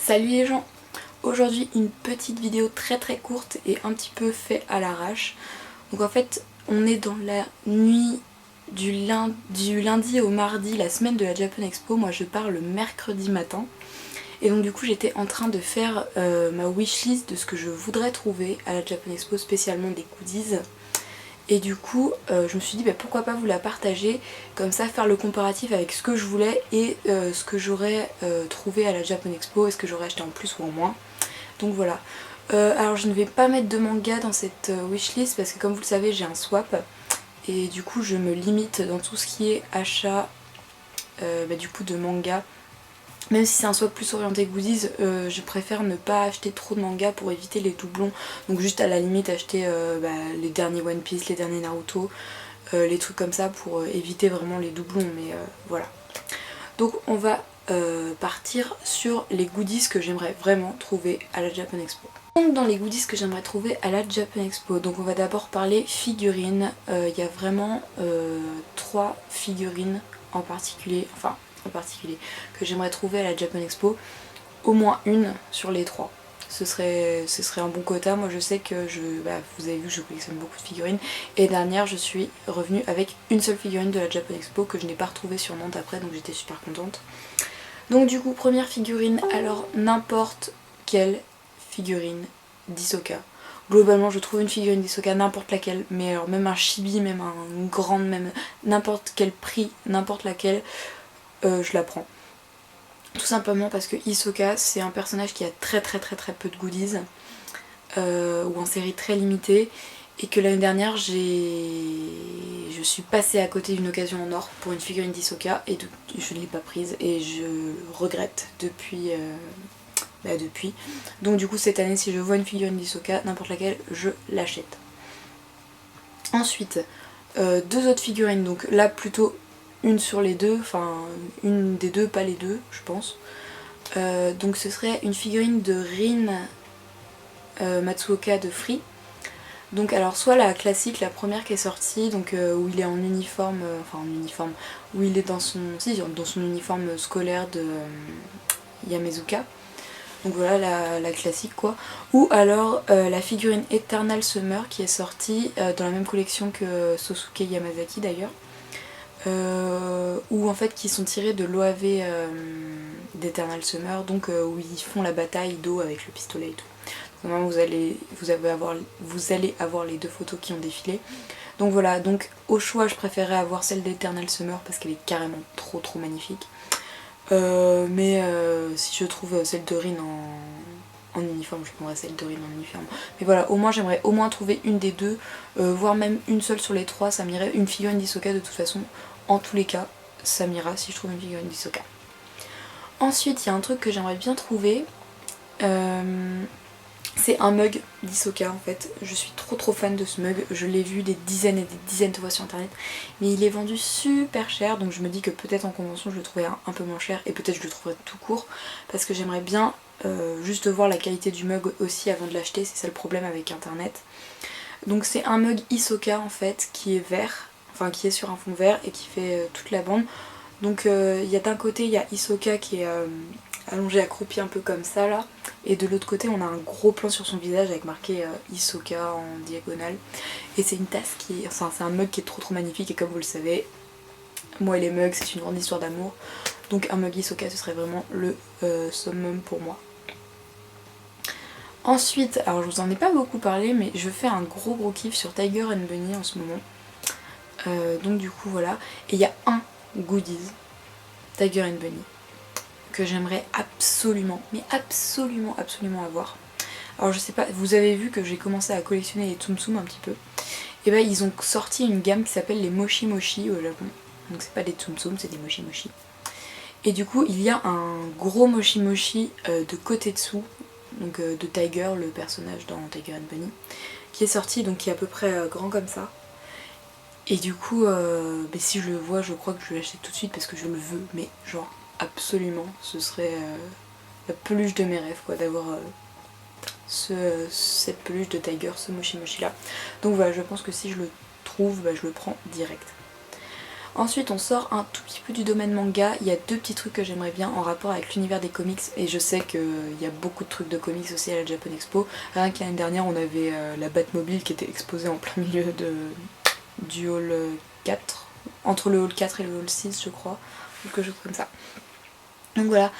Salut les gens! Aujourd'hui une petite vidéo très courte et un petit peu fait à l'arrache. Donc en fait on est dans la nuit du lundi au mardi, la semaine de la Japan Expo. Moi je pars le mercredi matin. Et donc du coup j'étais en train de faire ma wishlist de ce que je voudrais trouver à la Japan Expo, spécialement des goodies. Et du coup je me suis dit pourquoi pas vous la partager, comme ça faire le comparatif avec ce que je voulais et ce que j'aurais trouvé à la Japan Expo, est-ce que j'aurais acheté en plus ou en moins. Donc voilà. Alors je ne vais pas mettre de manga dans cette wishlist parce que comme vous le savez j'ai un swap. Et du coup je me limite dans tout ce qui est achat du coup de manga. Même si c'est un swap plus orienté goodies, je préfère ne pas acheter trop de mangas pour éviter les doublons. Donc juste à la limite acheter les derniers One Piece, les derniers Naruto, les trucs comme ça pour éviter vraiment les doublons. Mais voilà. Donc on va partir sur les goodies que j'aimerais vraiment trouver à la Japan Expo. Donc dans les goodies que j'aimerais trouver à la Japan Expo, donc on va d'abord parler figurines. Il y a vraiment 3 figurines en particulier, que j'aimerais trouver à la Japan Expo. Au moins une sur les 3. Ce serait un bon quota. Moi je sais que vous avez vu que je collectionne beaucoup de figurines. Et dernière je suis revenue avec une seule figurine de la Japan Expo que je n'ai pas retrouvée sur Nantes après, donc j'étais super contente. Donc du coup première figurine, alors n'importe quelle figurine d'Hisoka. Globalement je trouve une figurine d'Hisoka, n'importe laquelle, mais alors même un chibi, même une grande, même n'importe quel prix, n'importe laquelle, je la prends. Tout simplement parce que Hisoka c'est un personnage qui a très peu de goodies, ou en série très limitée, et que l'année dernière je suis passée à côté d'une occasion en or pour une figurine d'Hisoka et je ne l'ai pas prise et je regrette depuis. Donc du coup cette année si je vois une figurine d'Hisoka, n'importe laquelle, je l'achète. Ensuite, 2 autres figurines, donc là plutôt une sur les deux, enfin une des deux, pas les deux je pense. Donc ce serait une figurine de Rin Matsuoka de Free. Donc alors soit la classique, la première qui est sortie, donc où il est en uniforme, où il est dans son uniforme scolaire de Yamezuka. Donc voilà la classique quoi. Ou alors la figurine Eternal Summer qui est sortie dans la même collection que Sosuke Yamazaki d'ailleurs. Ou en fait qui sont tirés de l'OAV d'Eternal Summer, donc où ils font la bataille d'eau avec le pistolet et tout. Donc vous allez avoir les 2 photos qui ont défilé. Donc voilà, donc au choix je préférais avoir celle d'Eternal Summer parce qu'elle est carrément trop magnifique. Mais si je trouve celle de Rin en uniforme, je prendrai celle de Rin en uniforme. Mais voilà, au moins j'aimerais au moins trouver une des deux, voire même une seule sur les 3, ça m'irait. Une figurine d'Hisoka de toute façon, en tous les cas, ça m'ira si je trouve une figurine d'Hisoka. Ensuite, il y a un truc que j'aimerais bien trouver, c'est un mug d'Hisoka en fait. Je suis trop fan de ce mug, je l'ai vu des dizaines et des dizaines de fois sur internet, mais il est vendu super cher, donc je me dis que peut-être en convention je le trouverai un peu moins cher, et peut-être je le trouverai tout court, parce que j'aimerais bien juste voir la qualité du mug aussi avant de l'acheter, c'est ça le problème avec internet. Donc c'est un mug Hisoka en fait, qui est vert, enfin qui est sur un fond vert et qui fait toute la bande. Donc il y a d'un côté il y a Hisoka qui est allongé, accroupi un peu comme ça là, et de l'autre côté on a un gros plan sur son visage avec marqué Hisoka en diagonale. Et c'est une tasse qui, enfin c'est un mug qui est trop magnifique, et comme vous le savez, moi et les mugs c'est une grande histoire d'amour, donc un mug Hisoka ce serait vraiment le summum pour moi. Ensuite, alors je vous en ai pas beaucoup parlé, mais je fais un gros kiff sur Tiger and Bunny en ce moment. Donc du coup voilà, et il y a un goodies Tiger and Bunny que j'aimerais absolument, mais absolument avoir. Alors je sais pas, vous avez vu que j'ai commencé à collectionner les Tsum Tsum un petit peu. Et ben ils ont sorti une gamme qui s'appelle les Moshi Moshi au Japon. Donc c'est pas des Tsum Tsum, c'est des Moshi Moshi. Et du coup il y a un gros Moshi Moshi de Kotetsu, donc de Tiger, le personnage dans Tiger and Bunny, qui est sorti, donc qui est à peu près grand comme ça. Et du coup, si je le vois, je crois que je vais l'acheter tout de suite parce que je le veux, mais genre absolument, ce serait la peluche de mes rêves quoi, d'avoir cette peluche de Tiger, ce Moshi Moshi là. Donc voilà, je pense que si je le trouve, je le prends direct. Ensuite on sort un tout petit peu du domaine manga, il y a deux petits trucs que j'aimerais bien en rapport avec l'univers des comics et je sais qu'il y a beaucoup de trucs de comics aussi à la Japan Expo. Rien que l'année dernière on avait la Batmobile qui était exposée en plein milieu du hall 4, entre le hall 4 et le hall 6 je crois, quelque chose comme ça. Donc voilà,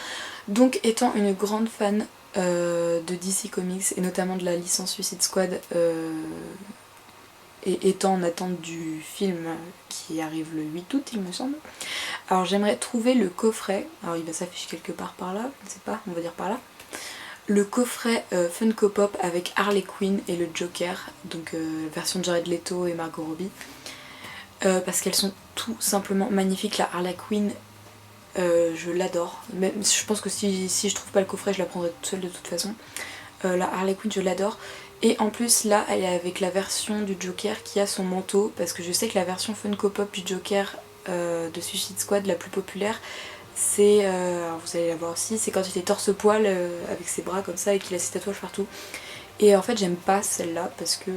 donc étant une grande fan de DC Comics et notamment de la licence Suicide Squad, et étant en attente du film qui arrive le 8 août il me semble, alors j'aimerais trouver le coffret, alors il va s'afficher quelque part par là, je ne sais pas, on va dire par là, le coffret Funko Pop avec Harley Quinn et le Joker, donc version de Jared Leto et Margot Robbie, parce qu'elles sont tout simplement magnifiques. La Harley Quinn, je l'adore, même je pense que si je trouve pas le coffret je la prendrai toute seule de toute façon. La Harley Quinn je l'adore. Et en plus là elle est avec la version du Joker qui a son manteau, parce que je sais que la version Funko Pop du Joker de Suicide Squad la plus populaire c'est, alors vous allez la voir aussi, c'est quand il est torse-poil avec ses bras comme ça et qu'il a ses tatouages partout. Et en fait j'aime pas celle-là parce qu'il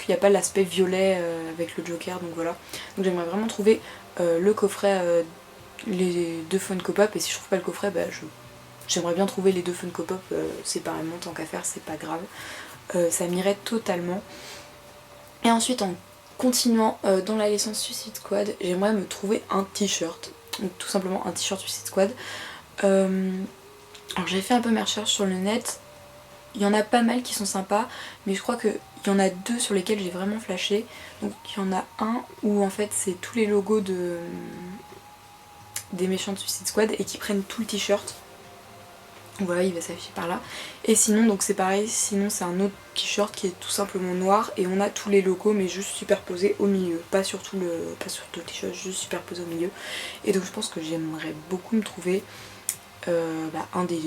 n'y a pas l'aspect violet avec le Joker, donc voilà. Donc j'aimerais vraiment trouver le coffret, les deux Funko Pop, et si je trouve pas le coffret j'aimerais bien trouver les deux Funko Pop séparément, tant qu'à faire c'est pas grave. Ça m'irait totalement. Et ensuite en continuant dans la licence Suicide Squad, j'aimerais me trouver un t-shirt, donc tout simplement un t-shirt Suicide Squad. Alors j'ai fait un peu mes recherches sur le net, il y en a pas mal qui sont sympas, mais je crois qu'il y en a deux sur lesquels j'ai vraiment flashé. Donc il y en a un où en fait c'est tous les logos des méchants de Suicide Squad et qui prennent tout le t-shirt. Voilà, il va s'afficher par là. Et sinon donc c'est pareil, sinon c'est un autre t-shirt qui est tout simplement noir et on a tous les logos mais juste superposés au milieu, pas sur tout le t-shirt, juste superposés au milieu. Et donc je pense que j'aimerais beaucoup me trouver un des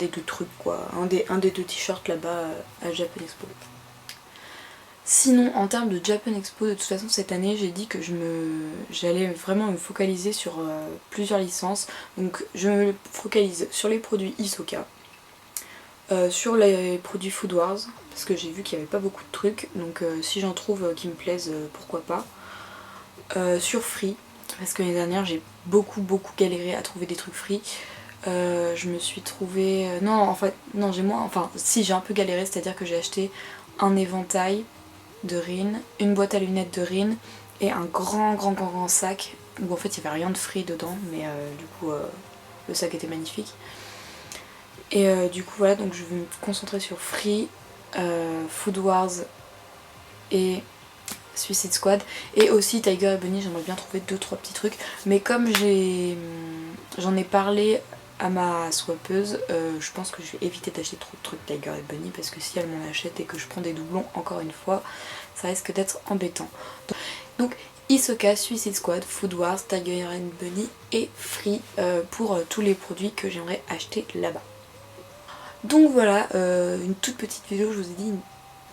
deux trucs quoi, un des deux t-shirts là-bas à Japan Expo. Sinon en termes de Japan Expo, de toute façon cette année j'ai dit que j'allais vraiment me focaliser sur plusieurs licences. Donc je me focalise sur les produits Hisoka, sur les produits Food Wars, parce que j'ai vu qu'il n'y avait pas beaucoup de trucs, donc si j'en trouve qui me plaisent, pourquoi pas. Sur Free, parce que l'année dernière j'ai beaucoup galéré à trouver des trucs Free. Je me suis trouvée... j'ai un peu galéré, c'est-à-dire que j'ai acheté un éventail de Rin, une boîte à lunettes de Rin et un grand sac où en fait il n'y avait rien de Free dedans, mais du coup le sac était magnifique. Et du coup voilà, donc je vais me concentrer sur Free, Food Wars et Suicide Squad, et aussi Tiger et Bunny. J'aimerais bien trouver 2-3 petits trucs, mais comme j'en ai parlé à ma swappeuse, je pense que je vais éviter d'acheter trop de trucs Tiger et Bunny, parce que si elle m'en achète et que je prends des doublons encore une fois, ça risque d'être embêtant. Donc Hisoka, Suicide Squad, Food Wars, Tiger and Bunny et Free pour tous les produits que j'aimerais acheter là-bas. Donc voilà, une toute petite vidéo, je vous ai dit, une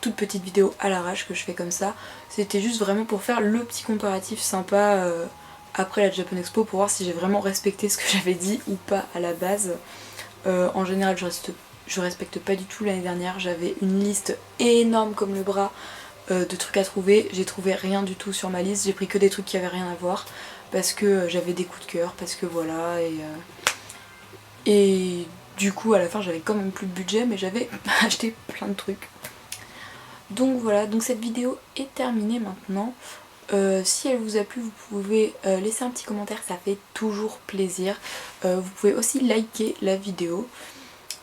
toute petite vidéo à l'arrache que je fais comme ça. C'était juste vraiment pour faire le petit comparatif sympa après la Japan Expo, pour voir si j'ai vraiment respecté ce que j'avais dit ou pas à la base. En général je respecte pas du tout. L'année dernière j'avais une liste énorme comme le bras de trucs à trouver, j'ai trouvé rien du tout sur ma liste, j'ai pris que des trucs qui avaient rien à voir parce que j'avais des coups de cœur, parce que voilà, et du coup à la fin j'avais quand même plus de budget, mais j'avais acheté plein de trucs. Donc voilà, donc cette vidéo est terminée maintenant. Si elle vous a plu, vous pouvez laisser un petit commentaire, ça fait toujours plaisir. Vous pouvez aussi liker la vidéo.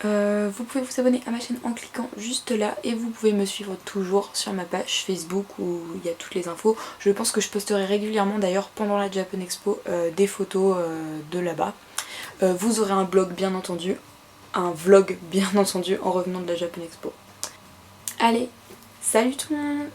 Vous pouvez vous abonner à ma chaîne en cliquant juste là, et vous pouvez me suivre toujours sur ma page Facebook où il y a toutes les infos. Je pense que je posterai régulièrement d'ailleurs pendant la Japan Expo des photos de là-bas. Vous aurez un vlog bien entendu en revenant de la Japan Expo. Allez, salut tout le monde!